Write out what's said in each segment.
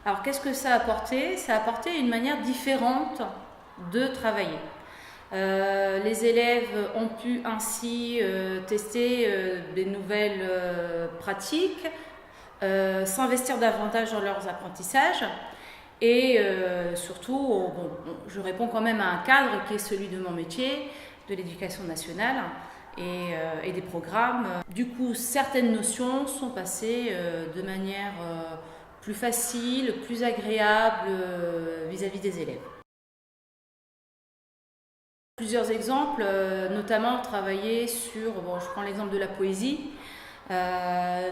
Alors qu'est-ce que ça a apporté? Ça a apporté une manière différente de travailler. Les élèves ont pu ainsi tester des nouvelles pratiques, s'investir davantage dans leurs apprentissages et surtout, je réponds quand même à un cadre qui est celui de mon métier, de l'éducation nationale et des programmes. Du coup, certaines notions sont passées de manière plus facile, plus agréable vis-à-vis des élèves. Plusieurs exemples, notamment travailler sur, je prends l'exemple de la poésie,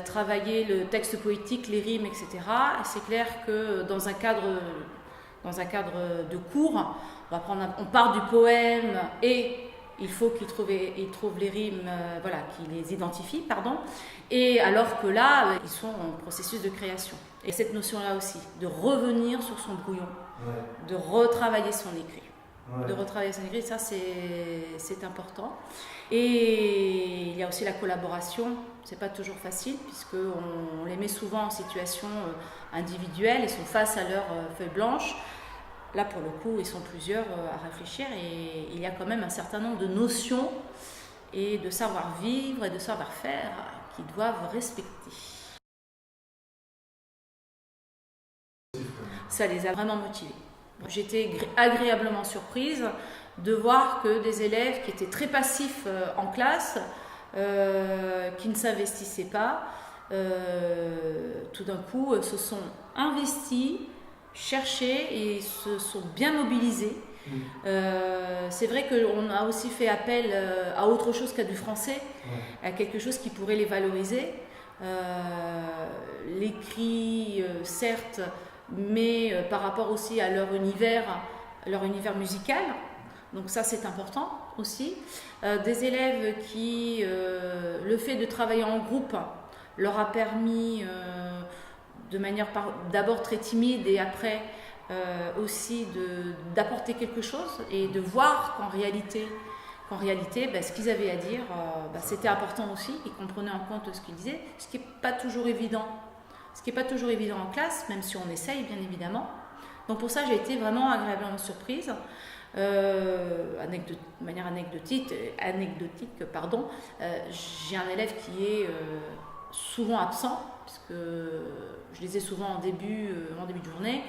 travailler le texte poétique, les rimes, etc. C'est clair que dans un cadre de cours, on part du poème et il faut qu'il trouve les rimes, qu'il les identifie, et alors que là, ils sont en processus de création. Et cette notion-là aussi, de revenir sur son brouillon, de retravailler son écrit. De retravailler son écrit, ça c'est important. Et il y a aussi la collaboration, c'est pas toujours facile puisqu'on les met souvent en situation individuelle, ils sont face à leur feuille blanche. Là pour le coup ils sont plusieurs à réfléchir et il y a quand même un certain nombre de notions et de savoir-vivre et de savoir-faire qu'ils doivent respecter. Ça les a vraiment motivés. J'étais agréablement surprise de voir que des élèves qui étaient très passifs en classe, qui ne s'investissaient pas, tout d'un coup se sont investis, cherchés et se sont bien mobilisés. C'est vrai qu'on a aussi fait appel à autre chose qu'à du français, à quelque chose qui pourrait les valoriser. L'écrit, certes, mais par rapport aussi à leur univers musical. Donc ça c'est important aussi. Des élèves qui, le fait de travailler en groupe leur a permis de manière d'abord très timide et après aussi d'apporter quelque chose et de voir qu'en réalité ce qu'ils avaient à dire c'était important aussi, ils comprenaient en compte ce qu'ils disaient, ce qui n'est pas toujours évident. Ce qui n'est pas toujours évident en classe, même si on essaye bien évidemment. Donc pour ça j'ai été vraiment agréablement surprise. De manière anecdotique, j'ai un élève qui est souvent absent, puisque je les ai souvent en début de journée,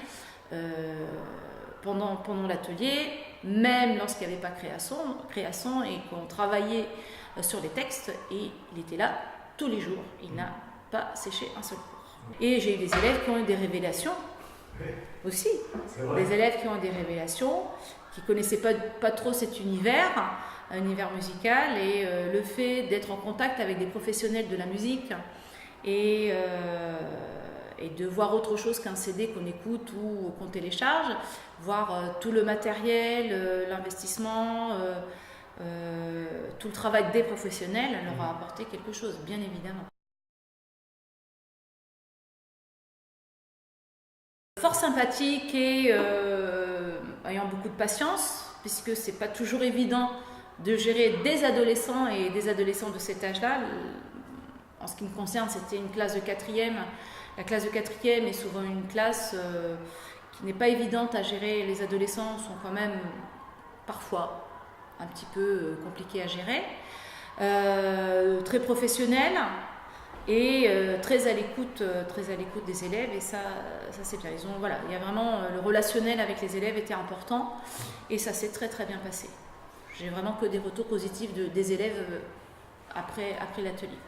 pendant l'atelier, même lorsqu'il n'y avait pas création et qu'on travaillait sur les textes, et il était là tous les jours, il n'a pas séché un seul cours. Et j'ai eu des élèves qui ont eu des révélations aussi, des élèves qui ont eu des révélations, qui ne connaissaient pas trop cet univers musical, et le fait d'être en contact avec des professionnels de la musique et de voir autre chose qu'un CD qu'on écoute ou qu'on télécharge, voir tout le matériel, l'investissement, tout le travail des professionnels leur a apporté quelque chose, bien évidemment. Fort sympathique et ayant beaucoup de patience, puisque c'est pas toujours évident de gérer des adolescents et des adolescents de cet âge-là. En ce qui me concerne, c'était une classe de 4e. La classe de 4e est souvent une classe qui n'est pas évidente à gérer. Les adolescents sont quand même parfois un petit peu compliqués à gérer. Très professionnels et très à l'écoute des élèves, et ça c'est bien. Il y a vraiment le relationnel avec les élèves était important et ça s'est très très bien passé. J'ai vraiment que des retours positifs des élèves après l'atelier.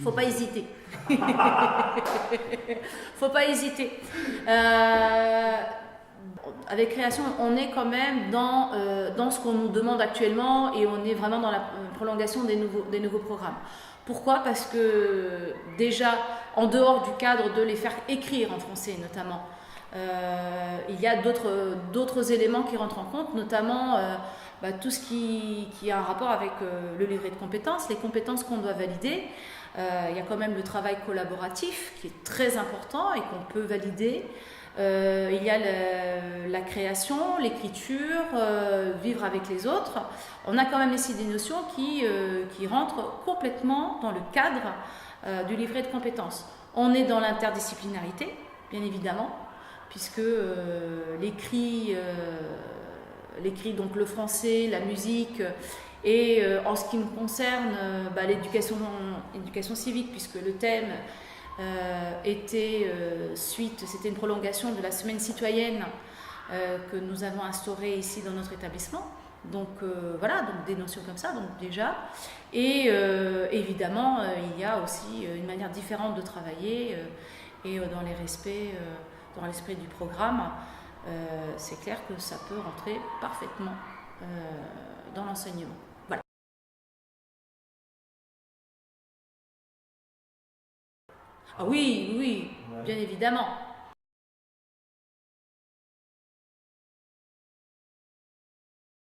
Faut pas hésiter. Faut pas hésiter. Avec création, on est quand même dans ce qu'on nous demande actuellement et on est vraiment dans la prolongation des nouveaux programmes. Pourquoi? Parce que déjà, en dehors du cadre de les faire écrire en français notamment, il y a d'autres éléments qui rentrent en compte, notamment tout ce qui a un rapport avec le livret de compétences, les compétences qu'on doit valider. Il y a quand même le travail collaboratif qui est très important et qu'on peut valider. Il y a la création, l'écriture, vivre avec les autres. On a quand même ici des notions qui rentrent complètement dans le cadre du livret de compétences. On est dans l'interdisciplinarité, bien évidemment, puisque l'écrit, donc le français, la musique, et en ce qui nous concerne, l'éducation civique, puisque le thème était c'était une prolongation de la semaine citoyenne que nous avons instaurée ici dans notre établissement. Donc voilà, donc des notions comme ça, donc déjà. Et évidemment, il y a aussi une manière différente de travailler et dans l'esprit du programme, c'est clair que ça peut rentrer parfaitement dans l'enseignement. Voilà. Ah oui, oui, bien évidemment.